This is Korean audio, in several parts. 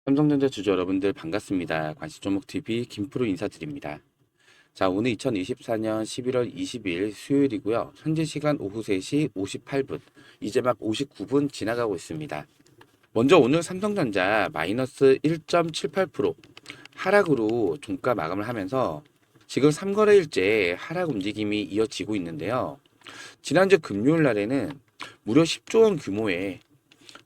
삼성전자 주주 여러분들 반갑습니다. 관심종목TV 김프로 인사드립니다. 자, 오늘 2024년 11월 20일 수요일이고요. 현재 시간 오후 3시 58분, 이제 막 59분 지나가고 있습니다. 먼저 오늘 삼성전자 마이너스 1.78% 하락으로 종가 마감을 하면서 지금 3거래일째 하락 움직임이 이어지고 있는데요. 지난주 금요일 날에는 무려 10조 원 규모의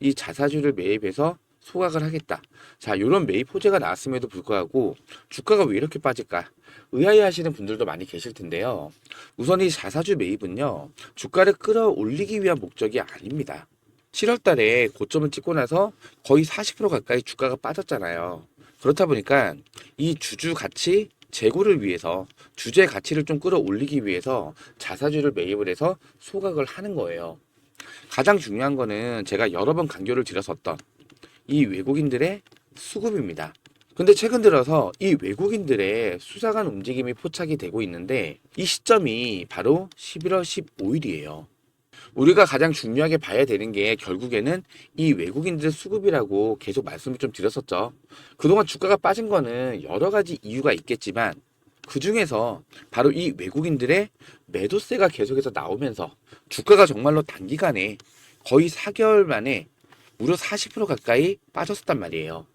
이 자사주를 매입해서 소각을 하겠다. 자, 이런 매입 호재가 나왔음에도 불구하고 주가가 왜 이렇게 빠질까? 의아해 하시는 분들도 많이 계실 텐데요. 우선 이 자사주 매입은요, 주가를 끌어올리기 위한 목적이 아닙니다. 7월 달에 고점을 찍고 나서 거의 40% 가까이 주가가 빠졌잖아요. 그렇다 보니까 이 주주 가치 재고를 위해서 주주의 가치를 좀 끌어올리기 위해서 자사주를 매입을 해서 소각을 하는 거예요. 가장 중요한 거는 제가 여러 번 강조를 드렸었던 이 외국인들의 수급입니다. 근데 최근 들어서 이 외국인들의 수상한 움직임이 포착이 되고 있는데 이 시점이 바로 11월 15일이에요. 우리가 가장 중요하게 봐야 되는 게 결국에는 이 외국인들의 수급이라고 계속 말씀을 좀 드렸었죠. 그동안 주가가 빠진 거는 여러 가지 이유가 있겠지만 그 중에서 바로 이 외국인들의 매도세가 계속해서 나오면서 주가가 정말로 단기간에 거의 4개월 만에 무려 40% 가까이 빠졌었단 말이에요.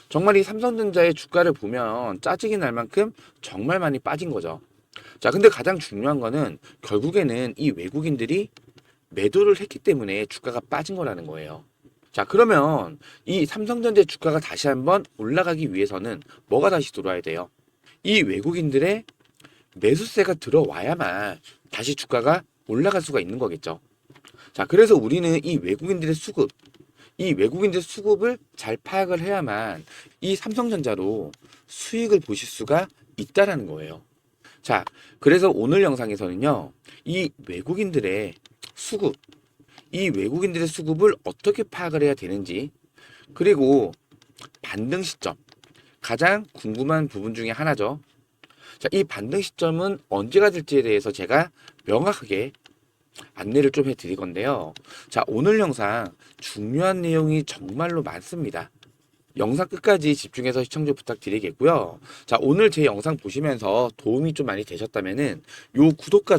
정말 이 삼성전자의 주가를 보면 짜증이 날 만큼 정말 많이 빠진 거죠. 자, 근데 가장 중요한 거는 결국에는 이 외국인들이 매도를 했기 때문에 주가가 빠진 거라는 거예요. 자, 그러면 이 삼성전자 주가가 다시 한번 올라가기 위해서는 뭐가 다시 들어와야 돼요? 이 외국인들의 매수세가 들어와야만 다시 주가가 올라갈 수가 있는 거겠죠. 자, 그래서 우리는 이 외국인들의 수급, 이 외국인들 수급을 잘 파악을 해야만 이 삼성전자로 수익을 보실 수가 있다라는 거예요. 자, 그래서 오늘 영상에서는요, 이 외국인들의 수급, 이 외국인들의 수급을 어떻게 파악을 해야 되는지, 그리고 반등 시점, 가장 궁금한 부분 중에 하나죠. 자, 이 반등 시점은 언제가 될지에 대해서 제가 명확하게 안내를 좀 해드릴 건데요. 자, 오늘 영상 중요한 내용이 정말로 많습니다. 영상 끝까지 집중해서 시청 좀 부탁드리겠고요. 자, 오늘 제 영상 보시면서 도움이 좀 많이 되셨다면은 요 구독과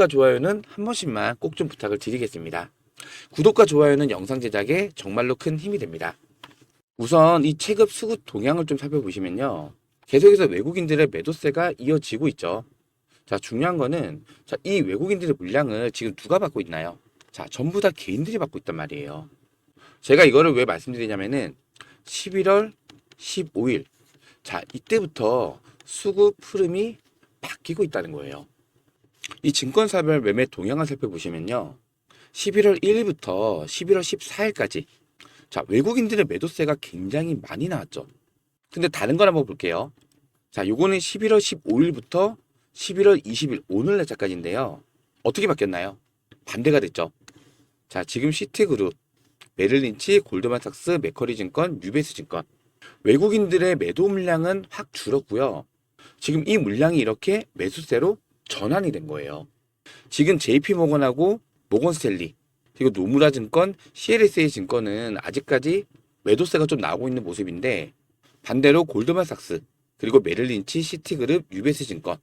좋아요는 한 번씩만 꼭 좀 부탁을 드리겠습니다. 구독과 좋아요는 영상 제작에 정말로 큰 힘이 됩니다. 우선 이 체급 수급 동향을 좀 살펴보시면요. 계속해서 외국인들의 매도세가 이어지고 있죠. 자, 중요한 거는 자, 이 외국인들의 물량을 지금 누가 받고 있나요? 자, 전부 다 개인들이 받고 있단 말이에요. 제가 이거를 왜 말씀드리냐면은 11월 15일 자, 이때부터 수급 흐름이 바뀌고 있다는 거예요. 이 증권사별 매매 동향을 살펴보시면요. 11월 1일부터 11월 14일까지 자, 외국인들의 매도세가 굉장히 많이 나왔죠. 근데 다른 걸 한번 볼게요. 자, 요거는 11월 15일부터 11월 20일 오늘 날짜까지인데요. 어떻게 바뀌었나요? 반대가 됐죠. 자, 지금 시티그룹, 메릴린치, 골드만삭스, 맥커리증권, 뉴베스증권 외국인들의 매도 물량은 확 줄었고요. 지금 이 물량이 이렇게 매수세로 전환이 된 거예요. 지금 JP모건하고 모건스탠리 그리고 노무라증권, CLSA 증권은 아직까지 매도세가 좀 나오고 있는 모습인데 반대로 골드만삭스 그리고 메릴린치, 시티그룹, 뉴베스증권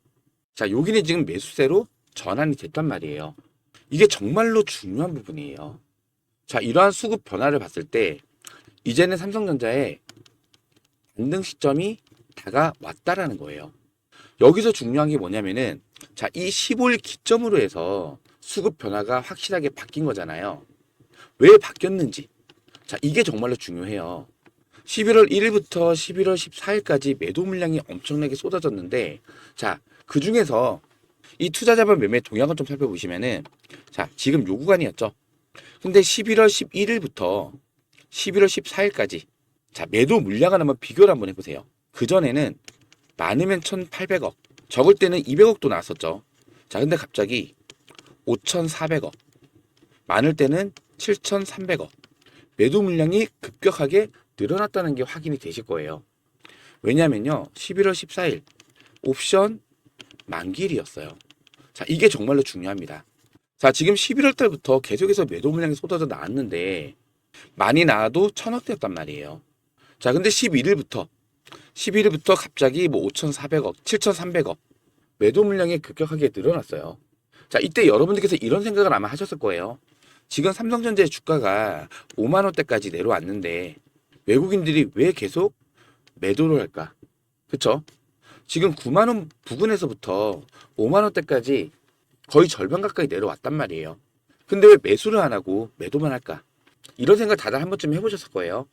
자, 여기는 지금 매수세로 전환이 됐단 말이에요. 이게 정말로 중요한 부분이에요. 자, 이러한 수급 변화를 봤을 때 이제는 삼성전자의 반등 시점이 다가왔다라는 거예요. 여기서 중요한 게 뭐냐면은 자, 이 15일 기점으로 해서 수급 변화가 확실하게 바뀐 거잖아요. 왜 바뀌었는지. 자, 이게 정말로 중요해요. 11월 1일부터 11월 14일까지 매도 물량이 엄청나게 쏟아졌는데 자, 그 중에서 이 투자자별 매매 동향을 좀 살펴보시면은 자, 지금 요 구간이었죠. 근데 11월 11일부터 11월 14일까지 자, 매도 물량을 한번 비교를 한번 해보세요. 그전에는 많으면 1,800억, 적을 때는 200억도 나왔었죠. 자, 근데 갑자기 5,400억, 많을 때는 7,300억. 매도 물량이 급격하게 늘어났다는 게 확인이 되실 거예요. 왜냐면요, 11월 14일 옵션 만기일이었어요. 자, 이게 정말로 중요합니다. 자, 지금 11월 달부터 계속해서 매도 물량이 쏟아져 나왔는데 많이 나와도 1000억대였단 말이에요. 자, 근데 11일부터 갑자기 뭐 5,400억, 7,300억 매도 물량이 급격하게 늘어났어요. 자, 이때 여러분들께서 이런 생각을 아마 하셨을 거예요. 지금 삼성전자의 주가가 5만 원대까지 내려왔는데 외국인들이 왜 계속 매도를 할까? 그쵸? 지금 9만 원 부근에서부터 5만 원대까지 거의 절반 가까이 내려왔단 말이에요. 근데 왜 매수를 안 하고 매도만 할까? 이런 생각 다들 한 번쯤 해보셨을 거예요.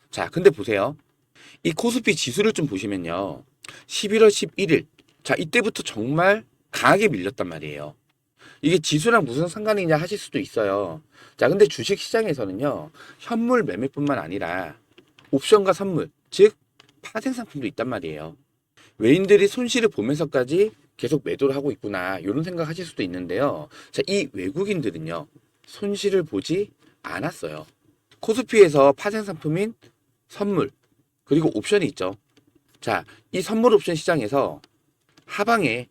자, 근데 보세요. 이 코스피 지수를 좀 보시면요. 11월 11일. 자, 이때부터 정말 강하게 밀렸단 말이에요. 이게 지수랑 무슨 상관이냐 하실 수도 있어요. 자, 근데 주식 시장에서는요. 현물 매매뿐만 아니라 옵션과 선물, 즉 파생 상품도 있단 말이에요. 외인들이 손실을 보면서까지 계속 매도를 하고 있구나 이런 생각 하실 수도 있는데요. 자, 이 외국인들은요. 손실을 보지 않았어요. 코스피에서 파생 상품인 선물 그리고 옵션이 있죠. 자, 이 선물 옵션 시장에서 하방에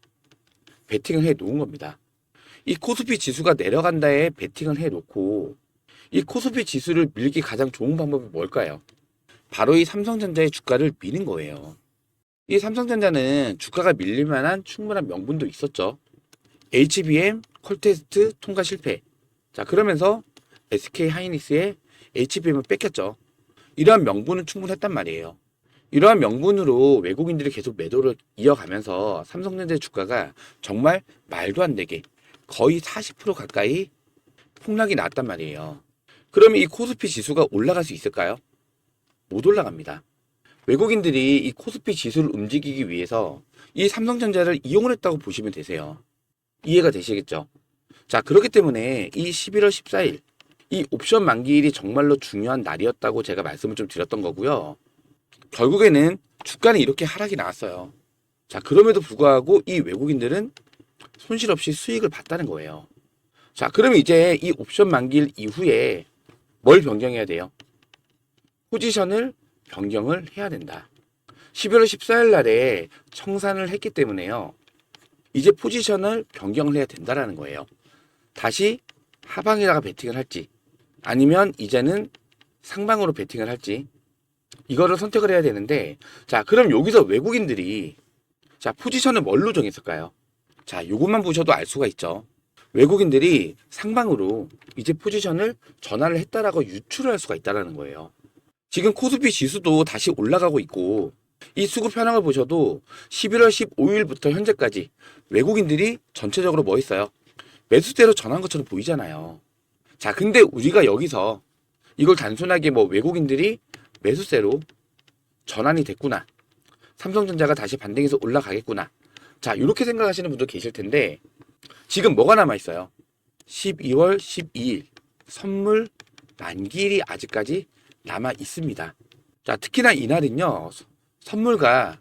베팅을 해 놓은 겁니다. 이 코스피 지수가 내려간다에 베팅을 해 놓고 이 코스피 지수를 밀기 가장 좋은 방법이 뭘까요? 바로 이 삼성전자의 주가를 미는 거예요. 이 삼성전자는 주가가 밀릴 만한 충분한 명분도 있었죠. HBM 콜테스트 통과 실패. 자, 그러면서 SK 하이닉스의 HBM을 뺏겼죠. 이러한 명분은 충분했단 말이에요. 이러한 명분으로 외국인들이 계속 매도를 이어가면서 삼성전자의 주가가 정말 말도 안 되게 거의 40% 가까이 폭락이 났단 말이에요. 그러면 이 코스피 지수가 올라갈 수 있을까요? 못 올라갑니다. 외국인들이 이 코스피 지수를 움직이기 위해서 이 삼성전자를 이용을 했다고 보시면 되세요. 이해가 되시겠죠? 자, 그렇기 때문에 이 11월 14일 이 옵션 만기일이 정말로 중요한 날이었다고 제가 말씀을 좀 드렸던 거고요. 결국에는 주가는 이렇게 하락이 나왔어요. 자, 그럼에도 불구하고 이 외국인들은 손실 없이 수익을 봤다는 거예요. 자, 그러면 이제 이 옵션 만기일 이후에 뭘 변경해야 돼요? 포지션을 변경을 해야 된다. 11월 14일 날에 청산을 했기 때문에요. 이제 포지션을 변경을 해야 된다라는 거예요. 다시 하방에다가 베팅을 할지 아니면 이제는 상방으로 베팅을 할지 이거를 선택을 해야 되는데 자, 그럼 여기서 외국인들이 자, 포지션을 뭘로 정했을까요? 자, 요것만 보셔도 알 수가 있죠. 외국인들이 상방으로 이제 포지션을 전환을 했다라고 유추를 할 수가 있다라는 거예요. 지금 코스피 지수도 다시 올라가고 있고 이 수급 현황을 보셔도 11월 15일부터 현재까지 외국인들이 전체적으로 뭐 했어요? 매수세로 전한 것처럼 보이잖아요. 자, 근데 우리가 여기서 이걸 단순하게 뭐 외국인들이 매수세로 전환이 됐구나. 삼성전자가 다시 반등해서 올라가겠구나. 자, 이렇게 생각하시는 분도 계실 텐데 지금 뭐가 남아 있어요? 12월 12일 선물 만기일이 아직까지 남아 있습니다. 자, 특히나 이날은요. 선물과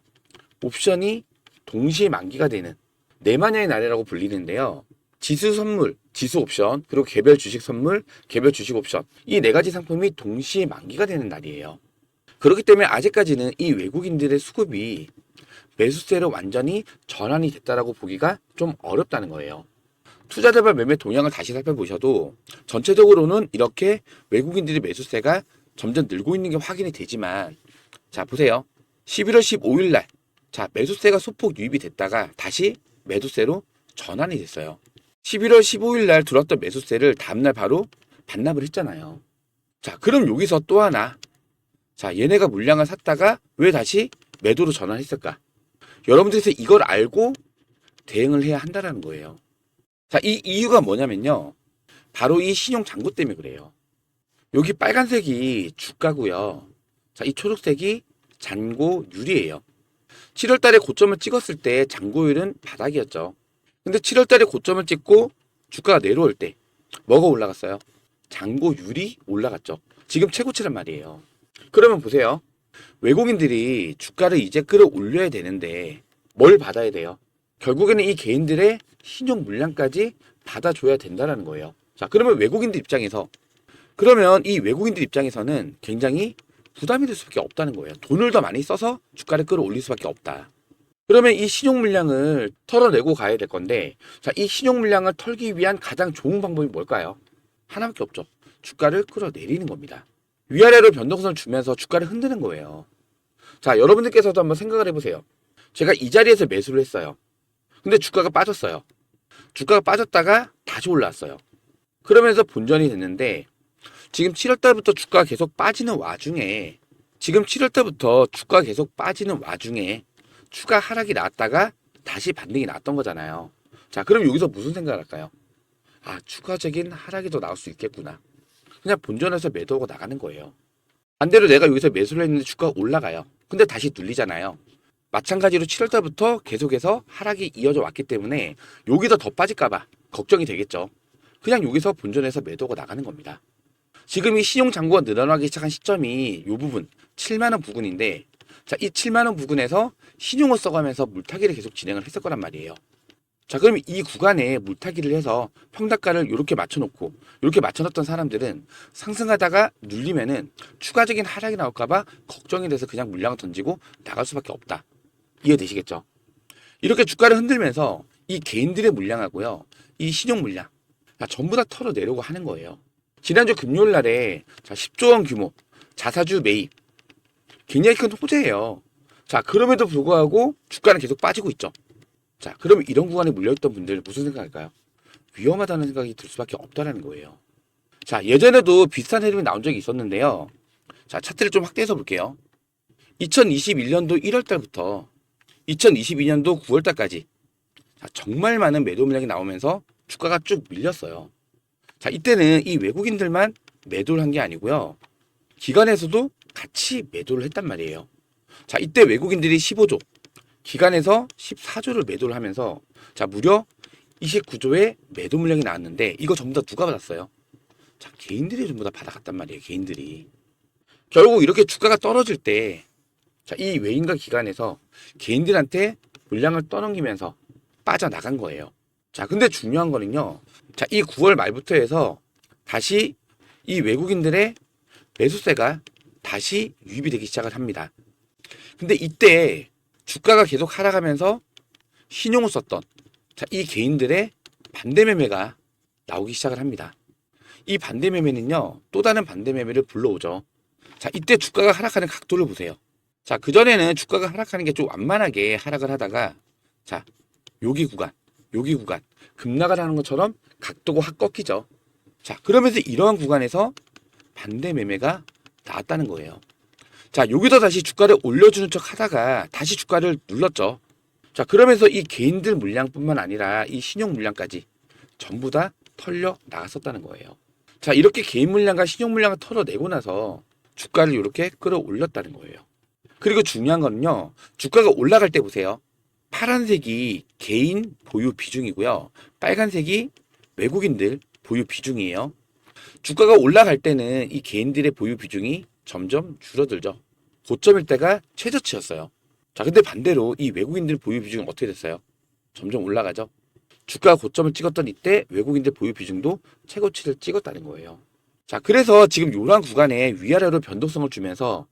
옵션이 동시에 만기가 되는 네마냐의 날이라고 불리는데요. 지수 선물, 지수 옵션, 그리고 개별 주식 선물, 개별 주식 옵션 이 네 가지 상품이 동시에 만기가 되는 날이에요. 그렇기 때문에 아직까지는 이 외국인들의 수급이 매수세로 완전히 전환이 됐다라고 보기가 좀 어렵다는 거예요. 투자자별 매매 동향을 다시 살펴보셔도 전체적으로는 이렇게 외국인들의 매수세가 점점 늘고 있는 게 확인이 되지만 자, 보세요. 11월 15일 날 자, 매수세가 소폭 유입이 됐다가 다시 매도세로 전환이 됐어요. 11월 15일 날 들어왔던 매수세를 다음날 바로 반납을 했잖아요. 자, 그럼 여기서 또 하나 자, 얘네가 물량을 샀다가 왜 다시 매도로 전환했을까? 여러분들께서 이걸 알고 대응을 해야 한다는 거예요. 자, 이 이유가 뭐냐면요. 바로 이 신용 잔고 때문에 그래요. 여기 빨간색이 주가고요. 자, 이 초록색이 잔고율이에요. 7월 달에 고점을 찍었을 때 잔고율은 바닥이었죠. 근데 7월 달에 고점을 찍고 주가가 내려올 때 뭐가 올라갔어요? 잔고율이 올라갔죠. 지금 최고치란 말이에요. 그러면 보세요. 외국인들이 주가를 이제 끌어올려야 되는데 뭘 받아야 돼요? 결국에는 이 개인들의 신용 물량까지 받아줘야 된다는 거예요. 자, 그러면 외국인들 입장에서 그러면 이 외국인들 입장에서는 굉장히 부담이 될 수밖에 없다는 거예요. 돈을 더 많이 써서 주가를 끌어올릴 수밖에 없다. 그러면 이 신용 물량을 털어내고 가야 될 건데 자, 이 신용 물량을 털기 위한 가장 좋은 방법이 뭘까요? 하나밖에 없죠. 주가를 끌어내리는 겁니다. 위아래로 변동성을 주면서 주가를 흔드는 거예요. 자, 여러분들께서도 한번 생각을 해보세요. 제가 이 자리에서 매수를 했어요. 근데 주가가 빠졌어요. 주가가 빠졌다가 다시 올라왔어요. 그러면서 본전이 됐는데 지금 7월 달부터 주가가 계속 빠지는 와중에 추가 하락이 나왔다가 다시 반등이 나왔던 거잖아요. 자, 그럼 여기서 무슨 생각을 할까요? 아, 추가적인 하락이 더 나올 수 있겠구나. 그냥 본전에서 매도하고 나가는 거예요. 반대로 내가 여기서 매수를 했는데 주가가 올라가요. 근데 다시 눌리잖아요. 마찬가지로 7월 달부터 계속해서 하락이 이어져 왔기 때문에 여기서 더 빠질까봐 걱정이 되겠죠. 그냥 여기서 본전에서 매도하고 나가는 겁니다. 지금 이 신용 잔고가 늘어나기 시작한 시점이 이 부분 7만 원 부근인데, 자, 이 7만 원 부근에서 신용을 써가면서 물타기를 계속 진행을 했을 거란 말이에요. 자, 그럼 이 구간에 물타기를 해서 평단가를 이렇게 맞춰놓고 이렇게 맞춰놨던 사람들은 상승하다가 눌리면은 추가적인 하락이 나올까봐 걱정이 돼서 그냥 물량을 던지고 나갈 수밖에 없다. 이해되시겠죠? 이렇게 주가를 흔들면서 이 개인들의 물량하고요, 이 신용 물량, 전부 다 털어내려고 하는 거예요. 지난주 금요일 날에 10조 원 규모 자사주 매입, 굉장히 큰 호재예요. 자, 그럼에도 불구하고 주가는 계속 빠지고 있죠. 자, 그러면 이런 구간에 물려있던 분들 무슨 생각할까요? 위험하다는 생각이 들 수밖에 없다는 거예요. 자, 예전에도 비슷한 흐름이 나온 적이 있었는데요. 자, 차트를 좀 확대해서 볼게요. 2021년도 1월 달부터 2022년도 9월 달까지 정말 많은 매도 물량이 나오면서 주가가 쭉 밀렸어요. 자, 이때는 이 외국인들만 매도를 한 게 아니고요, 기관에서도 같이 매도를 했단 말이에요. 자, 이때 외국인들이 15조, 기관에서 14조를 매도를 하면서 자, 무려 29조의 매도 물량이 나왔는데 이거 전부 다 누가 받았어요? 자, 개인들이 전부 다 받아갔단 말이에요. 개인들이. 결국 이렇게 주가가 떨어질 때 자, 이 외인과 기관에서 개인들한테 물량을 떠넘기면서 빠져나간 거예요. 자, 근데 중요한 거는요, 자, 이 9월 말부터 해서 다시 이 외국인들의 매수세가 다시 유입이 되기 시작을 합니다. 근데 이때 주가가 계속 하락하면서 신용을 썼던 자, 이 개인들의 반대 매매가 나오기 시작을 합니다. 이 반대 매매는요, 또 다른 반대 매매를 불러오죠. 자, 이때 주가가 하락하는 각도를 보세요. 자, 그전에는 주가가 하락하는 게 좀 완만하게 하락을 하다가 자, 여기 구간 급락을 하는 것처럼 각도가 확 꺾이죠. 자, 그러면서 이러한 구간에서 반대 매매가 나왔다는 거예요. 자, 여기서 다시 주가를 올려주는 척 하다가 다시 주가를 눌렀죠. 자, 그러면서 이 개인들 물량뿐만 아니라 이 신용 물량까지 전부 다 털려 나갔었다는 거예요. 자, 이렇게 개인 물량과 신용 물량을 털어내고 나서 주가를 이렇게 끌어올렸다는 거예요. 그리고 중요한 거는요, 주가가 올라갈 때 보세요. 파란색이 개인 보유 비중이고요, 빨간색이 외국인들 보유 비중이에요. 주가가 올라갈 때는 이 개인들의 보유 비중이 점점 줄어들죠. 고점일 때가 최저치였어요. 자, 근데 반대로 이 외국인들 보유 비중은 어떻게 됐어요? 점점 올라가죠. 주가가 고점을 찍었던 이때 외국인들 보유 비중도 최고치를 찍었다는 거예요. 자, 그래서 지금 이러한 구간에 위아래로 변동성을 주면서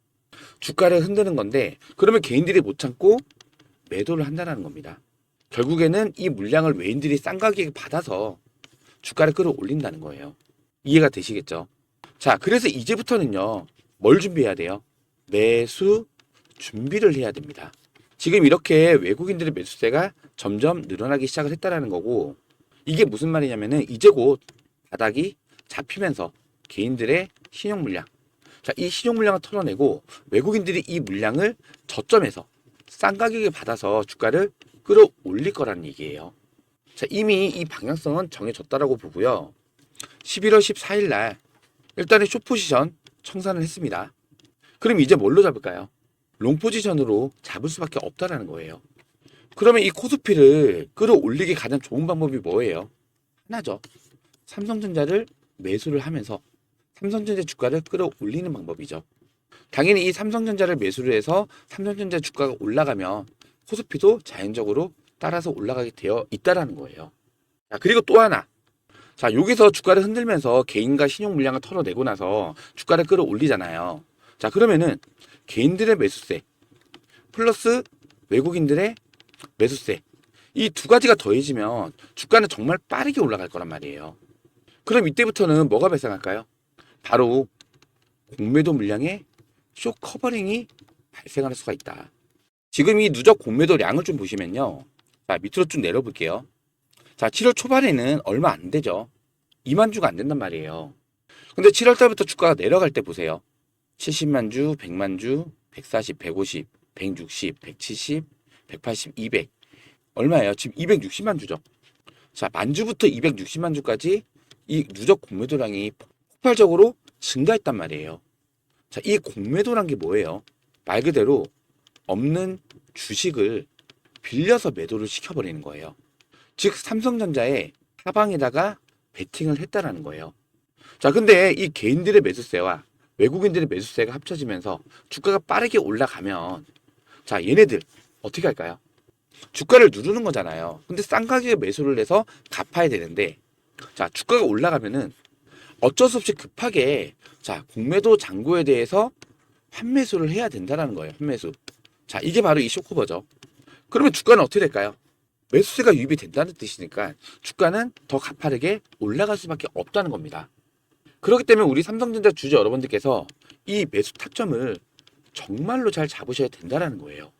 주가를 흔드는 건데, 그러면 개인들이 못 참고 매도를 한다는 겁니다. 결국에는 이 물량을 외인들이 싼 가격에 받아서 주가를 끌어올린다는 거예요. 이해가 되시겠죠? 자, 그래서 이제부터는요, 뭘 준비해야 돼요? 매수 준비를 해야 됩니다. 지금 이렇게 외국인들의 매수세가 점점 늘어나기 시작을 했다라는 거고, 이게 무슨 말이냐면은 이제 곧 바닥이 잡히면서 개인들의 신용 물량, 자, 이 신용 물량을 털어내고 외국인들이 이 물량을 저점에서 싼 가격에 받아서 주가를 끌어올릴 거라는 얘기예요. 자, 이미 이 방향성은 정해졌다라고 보고요. 11월 14일 날 일단은 숏 포지션 청산을 했습니다. 그럼 이제 뭘로 잡을까요? 롱 포지션으로 잡을 수밖에 없다라는 거예요. 그러면 이 코스피를 끌어올리기 가장 좋은 방법이 뭐예요? 하나죠. 삼성전자를 매수를 하면서 삼성전자 주가를 끌어올리는 방법이죠. 당연히 이 삼성전자를 매수를 해서 삼성전자 주가가 올라가면 코스피도 자연적으로 따라서 올라가게 되어 있다라는 거예요. 자, 그리고 또 하나. 자, 여기서 주가를 흔들면서 개인과 신용 물량을 털어내고 나서 주가를 끌어올리잖아요. 자, 그러면은 개인들의 매수세 플러스 외국인들의 매수세, 이 두 가지가 더해지면 주가는 정말 빠르게 올라갈 거란 말이에요. 그럼 이때부터는 뭐가 발생할까요? 바로 공매도 물량의 쇼 커버링이 발생할 수가 있다. 지금 이 누적 공매도량을 좀 보시면요. 자, 밑으로 쭉 내려볼게요. 자, 7월 초반에는 얼마 안 되죠. 2만 주가 안 된단 말이에요. 근데 7월 달부터 주가가 내려갈 때 보세요. 70만 주, 100만 주, 140, 150, 160, 170, 180, 200. 얼마예요? 지금 260만 주죠. 자, 만주부터 260만 주까지 이 누적 공매도량이 폭발적으로 증가했단 말이에요. 자, 이 공매도란 게 뭐예요? 말 그대로 없는 주식을 빌려서 매도를 시켜버리는 거예요. 즉, 삼성전자의 하방에다가 베팅을 했다라는 거예요. 자, 근데 이 개인들의 매수세와 외국인들의 매수세가 합쳐지면서 주가가 빠르게 올라가면, 자, 얘네들 어떻게 할까요? 주가를 누르는 거잖아요. 근데 싼 가격에 매수를 해서 갚아야 되는데, 자, 주가가 올라가면은 어쩔 수 없이 급하게, 자, 공매도 잔고에 대해서 환매수를 해야 된다는 거예요. 환매수. 자, 이게 바로 이 쇼커버죠. 그러면 주가는 어떻게 될까요? 매수세가 유입이 된다는 뜻이니까 주가는 더 가파르게 올라갈 수밖에 없다는 겁니다. 그렇기 때문에 우리 삼성전자 주주 여러분들께서 이 매수 타점을 정말로 잘 잡으셔야 된다는 거예요.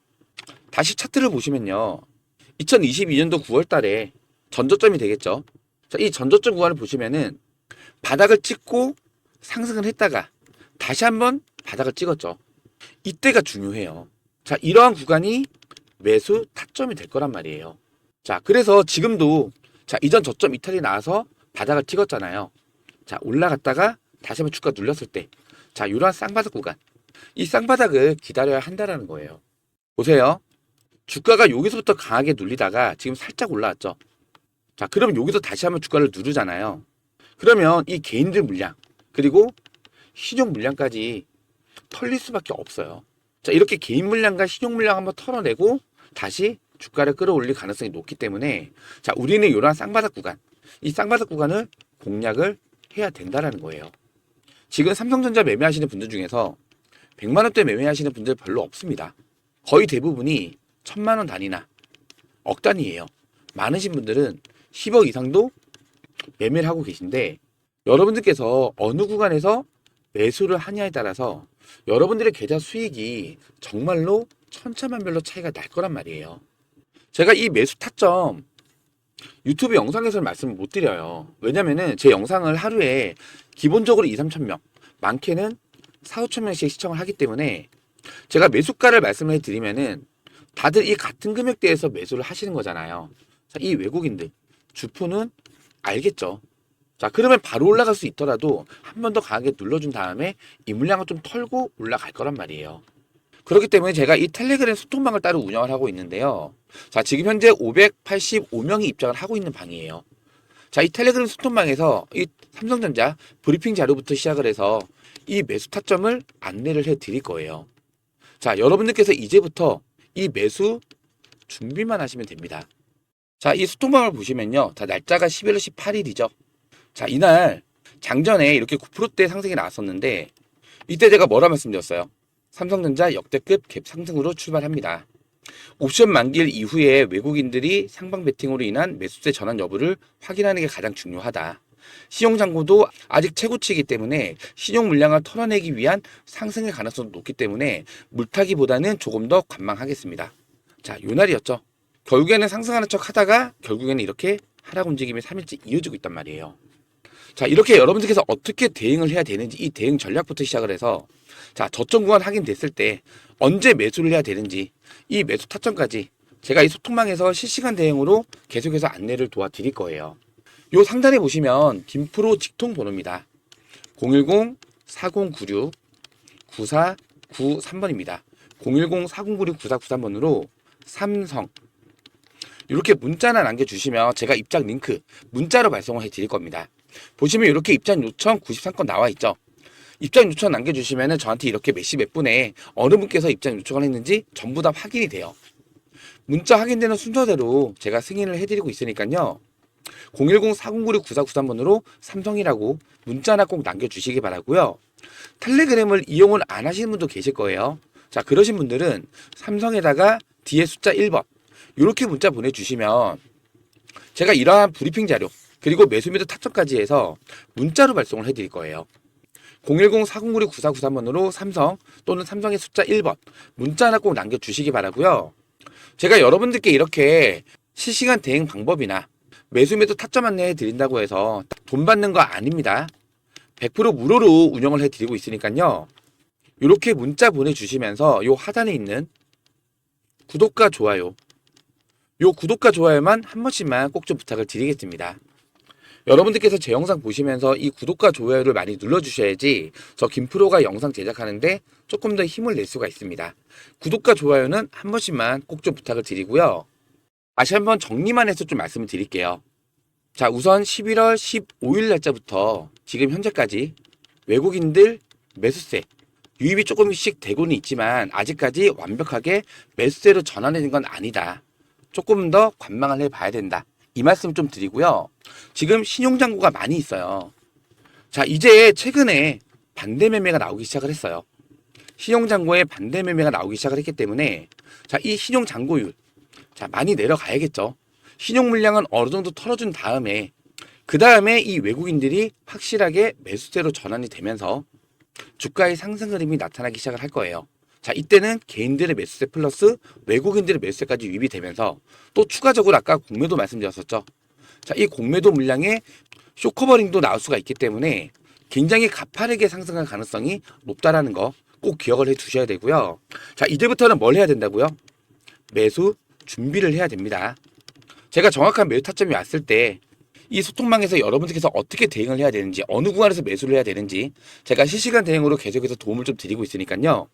다시 차트를 보시면요. 2022년도 9월 달에 전저점이 되겠죠. 자, 이 전저점 구간을 보시면은 바닥을 찍고 상승을 했다가 다시 한번 바닥을 찍었죠. 이때가 중요해요. 자, 이러한 구간이 매수 타점이 될 거란 말이에요. 자, 그래서 지금도 자, 이전 저점 이탈이 나와서 바닥을 찍었잖아요. 자, 올라갔다가 다시 한번 주가 눌렸을 때, 자, 이러한 쌍바닥 구간, 이 쌍바닥을 기다려야 한다라는 거예요. 보세요. 주가가 여기서부터 강하게 눌리다가 지금 살짝 올라왔죠. 자, 그러면 여기서 다시 한번 주가를 누르잖아요. 그러면 이 개인들 물량 그리고 신용 물량까지 털릴 수밖에 없어요. 자, 이렇게 개인 물량과 신용 물량 한번 털어내고 다시 주가를 끌어올릴 가능성이 높기 때문에, 자, 우리는 이러한 쌍바닥 구간, 이 쌍바닥 구간을 공략을 해야 된다라는 거예요. 지금 삼성전자 매매하시는 분들 중에서 100만 원대 매매하시는 분들 별로 없습니다. 거의 대부분이 1000만 원 단위나 억 단위예요. 많으신 분들은 10억 이상도 매매를 하고 계신데, 여러분들께서 어느 구간에서 매수를 하냐에 따라서 여러분들의 계좌 수익이 정말로 천차만별로 차이가 날 거란 말이에요. 제가 이 매수 타점 유튜브 영상에서는 말씀을 못 드려요. 왜냐면은 제 영상을 하루에 기본적으로 2, 3천 명, 많게는 4, 5천 명씩 시청을 하기 때문에 제가 매수가를 말씀을 해드리면은 다들 이 같은 금액대에서 매수를 하시는 거잖아요. 자, 이 외국인들, 주포는 알겠죠. 자, 그러면 바로 올라갈 수 있더라도 한 번 더 강하게 눌러준 다음에 이 물량을 좀 털고 올라갈 거란 말이에요. 그렇기 때문에 제가 이 텔레그램 소통방을 따로 운영을 하고 있는데요. 자, 지금 현재 585명이 입장을 하고 있는 방이에요. 자, 이 텔레그램 소통방에서 이 삼성전자 브리핑 자료부터 시작을 해서 이 매수 타점을 안내를 해 드릴 거예요. 자, 여러분들께서 이제부터 이 매수 준비만 하시면 됩니다. 자, 이 소통방을 보시면요. 다 날짜가 11월 18일이죠. 자, 이날 장전에 이렇게 9%대 상승이 나왔었는데, 이때 제가 뭐라 말씀드렸어요? 삼성전자 역대급 갭 상승으로 출발합니다. 옵션 만기일 이후에 외국인들이 상방 베팅으로 인한 매수세 전환 여부를 확인하는 게 가장 중요하다. 신용잔고도 아직 최고치이기 때문에 신용 물량을 털어내기 위한 상승의 가능성도 높기 때문에 물타기보다는 조금 더 관망하겠습니다. 자, 요 날이었죠. 결국에는 상승하는 척 하다가 결국에는 이렇게 하락 움직임이 3일째 이어지고 있단 말이에요. 자, 이렇게 여러분들께서 어떻게 대응을 해야 되는지 이 대응 전략부터 시작을 해서, 자, 저점 구간 확인됐을 때 언제 매수를 해야 되는지 이 매수 타점까지 제가 이 소통망에서 실시간 대응으로 계속해서 안내를 도와드릴 거예요. 요 상단에 보시면 김프로 직통 번호입니다. 010-4096-9493번입니다. 010-4096-9493번으로 삼성 이렇게 문자나 남겨주시면 제가 입장 링크 문자로 발송을 해드릴 겁니다. 보시면 이렇게 입장 요청 93건 나와 있죠. 입장 요청 남겨주시면 저한테 이렇게 몇 시 몇 분에 어느 분께서 입장 요청을 했는지 전부 다 확인이 돼요. 문자 확인되는 순서대로 제가 승인을 해드리고 있으니까요. 010-4096-9493번으로 삼성이라고 문자 하나 꼭 남겨주시기 바라고요. 텔레그램을 이용을 안 하시는 분도 계실 거예요. 자, 그러신 분들은 삼성에다가 뒤에 숫자 1번 이렇게 문자 보내주시면 제가 이러한 브리핑 자료 그리고 매수 매도 타점까지 해서 문자로 발송을 해드릴 거예요. 010-4096-9493번으로 삼성 또는 삼성의 숫자 1번 문자 하나 꼭 남겨주시기 바라고요. 제가 여러분들께 이렇게 실시간 대응 방법이나 매수 매도 타점 안내해 드린다고 해서 돈 받는 거 아닙니다. 100% 무료로 운영을 해 드리고 있으니까요. 이렇게 문자 보내주시면서 요 하단에 있는 구독과 좋아요, 요 구독과 좋아요만 한 번씩만 꼭 좀 부탁을 드리겠습니다. 여러분들께서 제 영상 보시면서 이 구독과 좋아요를 많이 눌러주셔야지 저 김프로가 영상 제작하는데 조금 더 힘을 낼 수가 있습니다. 구독과 좋아요는 한 번씩만 꼭 좀 부탁을 드리고요. 다시 한번 정리만 해서 좀 말씀을 드릴게요. 자, 우선 11월 15일 날짜부터 지금 현재까지 외국인들 매수세 유입이 조금씩 되고는 있지만 아직까지 완벽하게 매수세로 전환되는 건 아니다. 조금 더 관망을 해봐야 된다. 이 말씀 좀 드리고요. 지금 신용장고가 많이 있어요. 자, 이제 최근에 반대 매매가 나오기 시작을 했어요. 신용장고에 반대 매매가 나오기 시작을 했기 때문에 자, 이 신용장고율 자, 많이 내려가야겠죠. 신용 물량은 어느 정도 털어준 다음에 그 다음에 이 외국인들이 확실하게 매수세로 전환이 되면서 주가의 상승 흐름이 나타나기 시작을 할 거예요. 자, 이때는 개인들의 매수세 플러스 외국인들의 매수세까지 유입이 되면서 또 추가적으로 아까 공매도 말씀드렸었죠. 자, 이 공매도 물량에 쇼커버링도 나올 수가 있기 때문에 굉장히 가파르게 상승할 가능성이 높다라는 거 꼭 기억을 해 두셔야 되고요. 자, 이제부터는 뭘 해야 된다고요? 매수 준비를 해야 됩니다. 제가 정확한 매수 타점이 왔을 때 이 소통망에서 여러분들께서 어떻게 대응을 해야 되는지, 어느 구간에서 매수를 해야 되는지 제가 실시간 대응으로 계속해서 도움을 좀 드리고 있으니까요.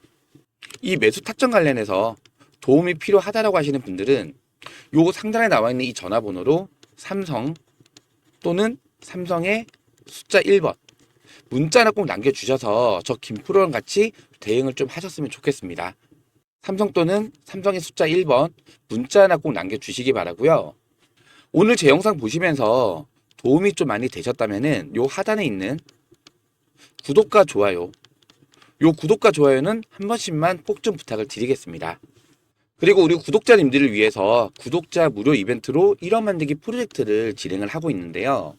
이 매수 타점 관련해서 도움이 필요하다라고 하시는 분들은 요 상단에 나와 있는 이 전화번호로 삼성 또는 삼성의 숫자 1번 문자 하나 꼭 남겨주셔서 저 김프로랑 같이 대응을 좀 하셨으면 좋겠습니다. 삼성 또는 삼성의 숫자 1번 문자 하나 꼭 남겨주시기 바라고요. 오늘 제 영상 보시면서 도움이 좀 많이 되셨다면은 요 하단에 있는 구독과 좋아요, 요 구독과 좋아요는 한 번씩만 꼭 좀 부탁을 드리겠습니다. 그리고 우리 구독자님들을 위해서 구독자 무료 이벤트로 1억 만들기 프로젝트를 진행을 하고 있는데요.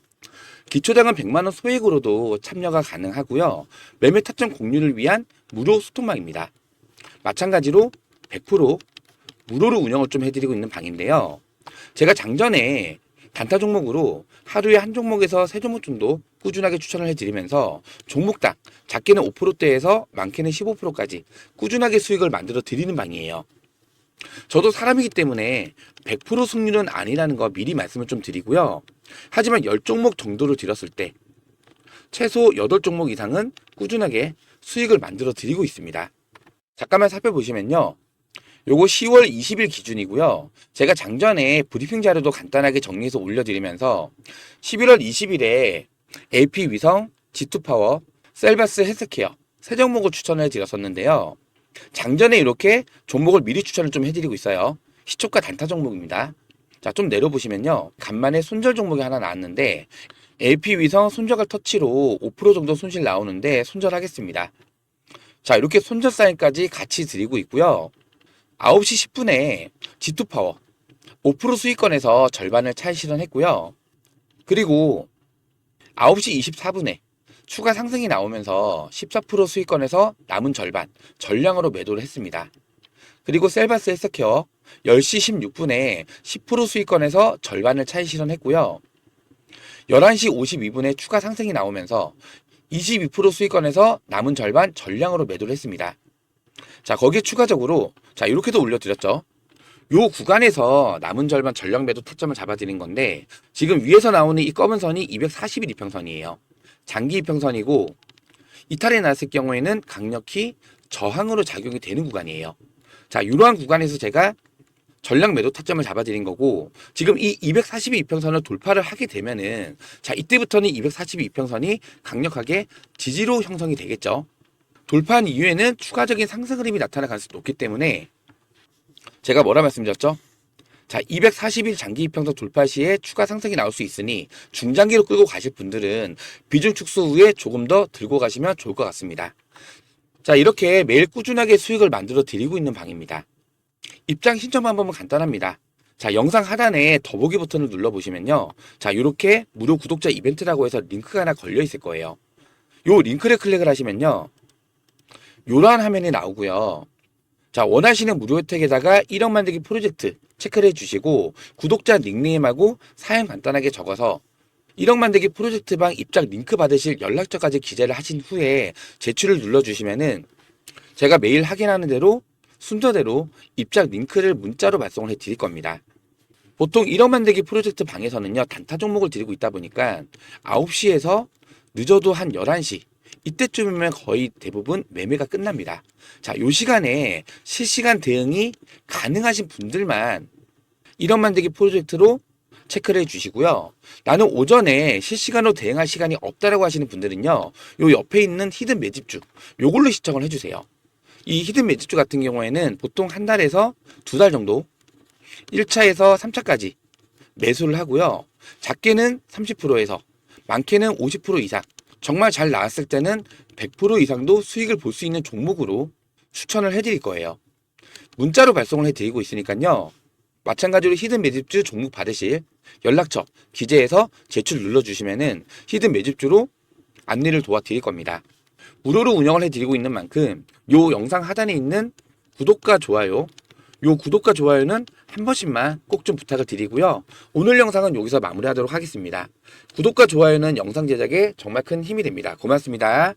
기초자금 100만원 소액으로도 참여가 가능하고요. 매매 타점 공유를 위한 무료 소통방입니다. 마찬가지로 100% 무료로 운영을 좀 해드리고 있는 방인데요. 제가 장전에 단타 종목으로 하루에 한 종목에서 세 종목 정도 꾸준하게 추천을 해드리면서 종목당 작게는 5%대에서 많게는 15%까지 꾸준하게 수익을 만들어 드리는 방이에요. 저도 사람이기 때문에 100% 승률은 아니라는 거 미리 말씀을 좀 드리고요. 하지만 10종목 정도를 드렸을 때 최소 8종목 이상은 꾸준하게 수익을 만들어 드리고 있습니다. 잠깐만 살펴보시면요. 요거 10월 20일 기준이고요. 제가 장전에 브리핑 자료도 간단하게 정리해서 올려드리면서 11월 20일에 LP위성, G2파워, 셀바스 헬스케어 세 종목을 추천을 해드렸었는데요. 장전에 이렇게 종목을 미리 추천을 좀 해드리고 있어요. 시초가 단타 종목입니다. 자, 좀 내려보시면요. 간만에 손절 종목이 하나 나왔는데 LP위성 손절갈 터치로 5% 정도 손실 나오는데 손절하겠습니다. 자, 이렇게 손절 사인까지 같이 드리고 있고요. 9시 10분에 G2파워 5% 수익권에서 절반을 차익 실현했고요. 그리고 9시 24분에 추가 상승이 나오면서 14% 수익권에서 남은 절반 전량으로 매도를 했습니다. 그리고 셀바스 헬스케어 10시 16분에 10% 수익권에서 절반을 차익 실현했고요. 11시 52분에 추가 상승이 나오면서 22% 수익권에서 남은 절반 전량으로 매도를 했습니다. 자, 거기에 추가적으로 자, 이렇게도 올려드렸죠. 요 구간에서 남은 절반 전량 매도 타점을 잡아드린 건데 지금 위에서 나오는 이 검은 선이 240일 이평선이에요. 장기 이평선이고 이탈이 났을 경우에는 강력히 저항으로 작용이 되는 구간이에요. 자, 이러한 구간에서 제가 전량 매도 타점을 잡아드린 거고 지금 이 242 이평선을 돌파를 하게 되면은 자, 이때부터는 242 이평선이 강력하게 지지로 형성이 되겠죠. 돌파한 이후에는 추가적인 상승 흐름이 나타날 가능성이 높기 때문에 제가 뭐라 말씀드렸죠? 자, 240일 장기 이평선 돌파 시에 추가 상승이 나올 수 있으니 중장기로 끌고 가실 분들은 비중 축소 후에 조금 더 들고 가시면 좋을 것 같습니다. 자, 이렇게 매일 꾸준하게 수익을 만들어 드리고 있는 방입니다. 입장 신청 방법은 간단합니다. 자, 영상 하단에 더보기 버튼을 눌러보시면요. 자, 이렇게 무료 구독자 이벤트라고 해서 링크가 하나 걸려 있을 거예요. 요 링크를 클릭을 하시면요. 요러한 화면이 나오고요. 자, 원하시는 무료 혜택에다가 1억 만들기 프로젝트 체크를 해주시고 구독자 닉네임하고 사연 간단하게 적어서 1억 만들기 프로젝트방 입장 링크 받으실 연락처까지 기재를 하신 후에 제출을 눌러주시면은 제가 매일 확인하는 대로 순서대로 입장 링크를 문자로 발송을 해 드릴 겁니다. 보통 1억 만들기 프로젝트 방에서는요, 단타 종목을 드리고 있다 보니까 9시에서 늦어도 한 11시 이때쯤이면 거의 대부분 매매가 끝납니다. 자, 요 시간에 실시간 대응이 가능하신 분들만 1억 만들기 프로젝트로 체크를 해주시고요. 나는 오전에 실시간으로 대응할 시간이 없다라고 하시는 분들은요, 요 옆에 있는 히든 매집주 요걸로 시청을 해주세요. 이 히든 매집주 같은 경우에는 보통 한 달에서 두 달 정도 1차에서 3차까지 매수를 하고요. 작게는 30%에서 많게는 50% 이상, 정말 잘 나왔을 때는 100% 이상도 수익을 볼 수 있는 종목으로 추천을 해드릴 거예요. 문자로 발송을 해드리고 있으니까요. 마찬가지로 히든 매집주 종목 받으실 연락처 기재해서 제출 눌러주시면은 히든 매집주로 안내를 도와드릴 겁니다. 무료로 운영을 해드리고 있는 만큼 요 영상 하단에 있는 구독과 좋아요, 요 구독과 좋아요는 한 번씩만 꼭 좀 부탁을 드리고요. 오늘 영상은 여기서 마무리하도록 하겠습니다. 구독과 좋아요는 영상 제작에 정말 큰 힘이 됩니다. 고맙습니다.